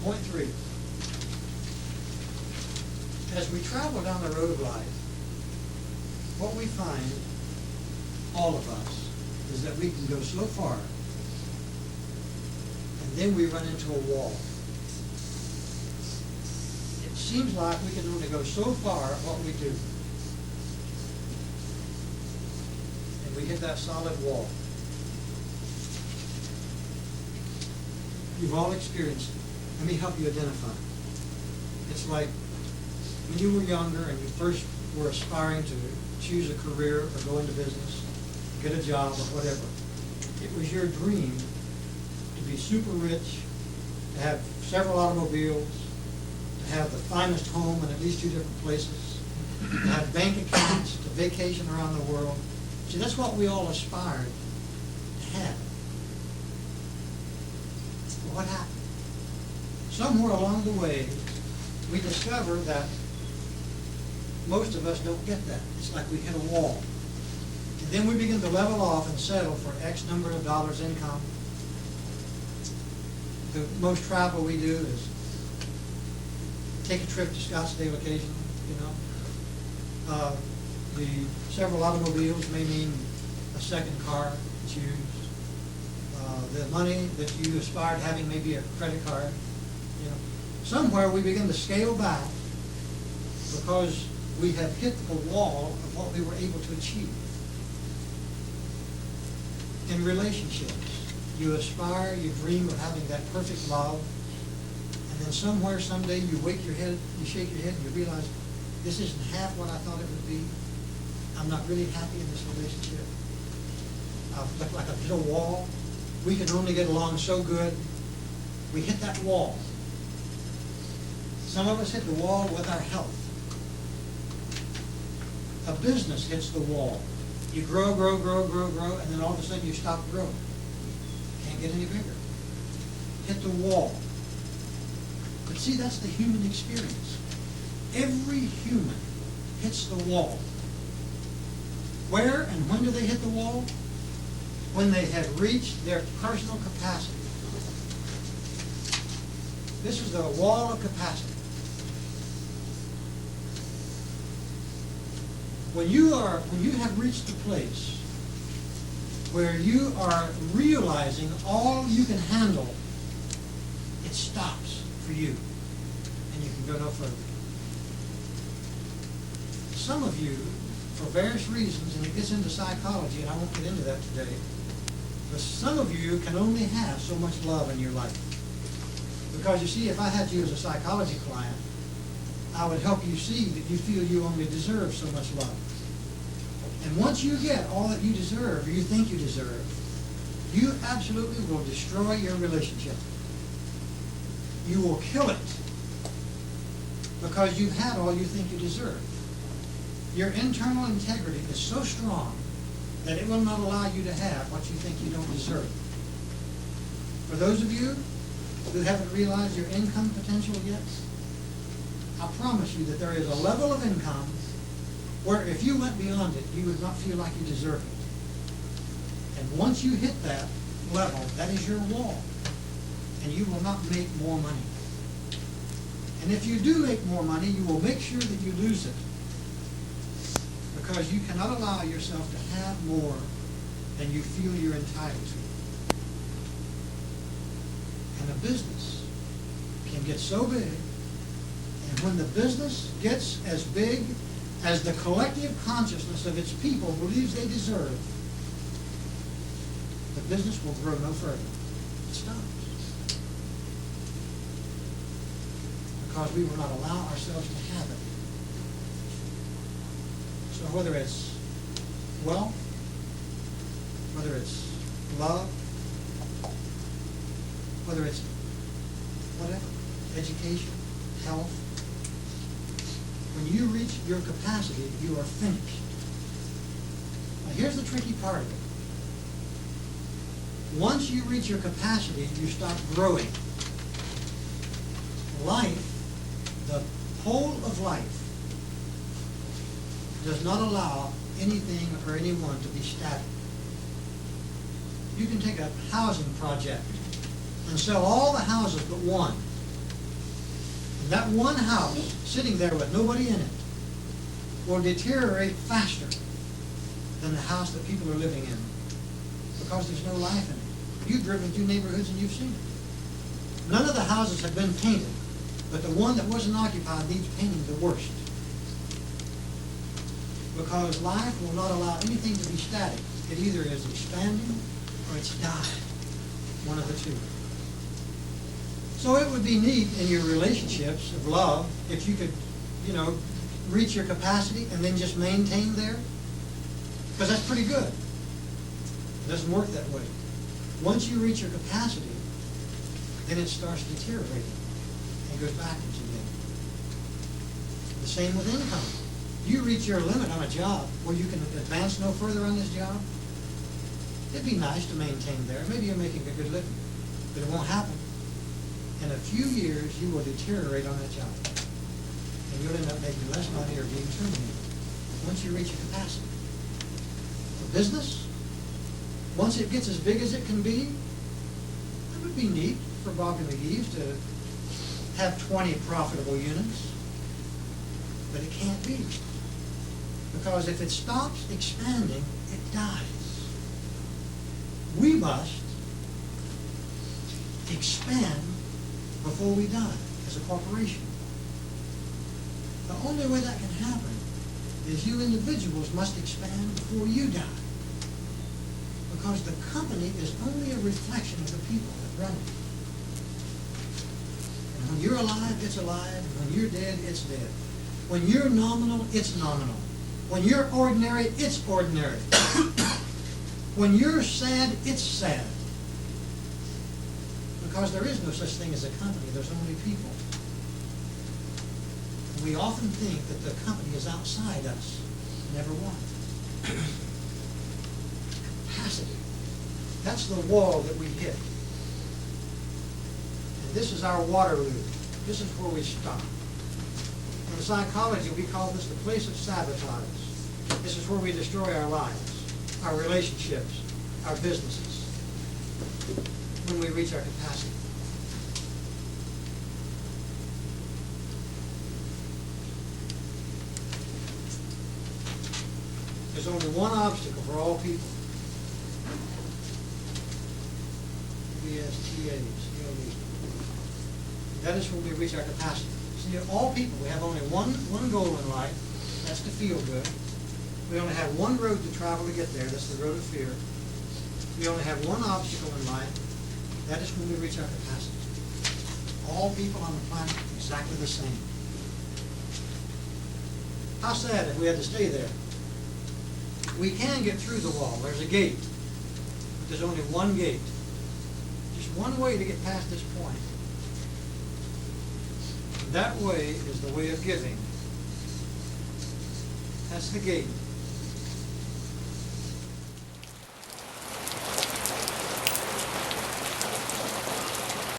Point 3. As we travel down the road of life, what we find, all of us, is that we can go so far, and then we run into a wall. It seems like we can only go so far at what we do. And we hit that solid wall. You've all experienced it. Let me help you identify. It's like when you were younger and you first were aspiring to choose a career or go into business, get a job or whatever. It was your dream to be super rich, to have several automobiles, to have the finest home in at least 2 different places, to have bank accounts, to vacation around the world. See, that's what we all aspired to have. Well, what happened? Somewhere along the way, we discover that most of us don't get that. It's like we hit a wall. And then we begin to level off and settle for X number of dollars income. The most travel we do is take a trip to Scottsdale occasionally, you know. The several automobiles may mean a second car that's used. The money that you aspired having may be a credit card. You know, somewhere we begin to scale back because we have hit the wall of what we were able to achieve. In relationships, you aspire, you dream of having that perfect love, and then somewhere, someday, you shake your head, and you realize, this isn't half what I thought it would be. I'm not really happy in this relationship. I've looked like I've hit a wall. We can only get along so good. We hit that wall. Some of us hit the wall with our health. A business hits the wall. You grow, and then all of a sudden you stop growing. Can't get any bigger. Hit the wall. But see, that's the human experience. Every human hits the wall. Where and when do they hit the wall? When they have reached their personal capacity. This is the wall of capacity. When you have reached the place where you are realizing all you can handle, it stops for you, and you can go no further. Some of you, for various reasons, and it gets into psychology, and I won't get into that today, but some of you can only have so much love in your life. Because you see, if I had you as a psychology client, I would help you see that you feel you only deserve so much love. And once you get all that you deserve, or you think you deserve, you absolutely will destroy your relationship. You will kill it because you've had all you think you deserve. Your internal integrity is so strong that it will not allow you to have what you think you don't deserve. For those of you who haven't realized your income potential yet, I promise you that there is a level of income where if you went beyond it, you would not feel like you deserve it. And once you hit that level, that is your wall. And you will not make more money. And if you do make more money, you will make sure that you lose it. Because you cannot allow yourself to have more than you feel you're entitled to. And a business can get so big, and when the business gets as big as the collective consciousness of its people believes they deserve, the business will grow no further. It stops. Because we will not allow ourselves to have it. So whether it's wealth, whether it's love, whether it's whatever, education, health, when you reach your capacity, you are finished. Now here's the tricky part of it. Once you reach your capacity, you stop growing. Life, the whole of life, does not allow anything or anyone to be static. You can take a housing project and sell all the houses but one, That one house sitting there with nobody in it will deteriorate faster than the house that people are living in because there's no life in it. You've driven through neighborhoods and you've seen it. None of the houses have been painted, but the one that wasn't occupied needs painting the worst. Because life will not allow anything to be static. It either is expanding or it's dying. One of the two. So it would be neat in your relationships of love if you could, reach your capacity and then just maintain there. Because that's pretty good. It doesn't work that way. Once you reach your capacity, then it starts deteriorating and goes backwards again. The same with income. You reach your limit on a job where you can advance no further on this job. It'd be nice to maintain there. Maybe you're making a good living, but it won't happen. In a few years, you will deteriorate on that job. And you'll end up making less money or being terminated once you reach your capacity. For business, once it gets as big as it can be, it would be neat for Bob and McGee's to have 20 profitable units. But it can't be. Because if it stops expanding, it dies. We must expand before we die as a corporation. The only way that can happen is you individuals must expand before you die. Because the company is only a reflection of the people that run it. And when you're alive, it's alive. And when you're dead, it's dead. When you're nominal, it's nominal. When you're ordinary, it's ordinary. When you're sad, it's sad. Because there is no such thing as a company. There's only people. And we often think that the company is outside us. Never one. Capacity. That's the wall that we hit. And this is our Waterloo. This is where we stop. In psychology, we call this the place of sabotage. This is where we destroy our lives, our relationships, our businesses, when we reach our capacity. There's only one obstacle for all people. That is when we reach our capacity. See, all people, we have only one goal in life. That's to feel good. We only have one road to travel to get there. That's the road of fear. We only have one obstacle in life. That is when we reach our capacity. All people on the planet exactly the same. How sad if we had to stay there. We can get through the wall. There's a gate. But there's only one gate. Just one way to get past this point. That way is the way of giving. That's the gate.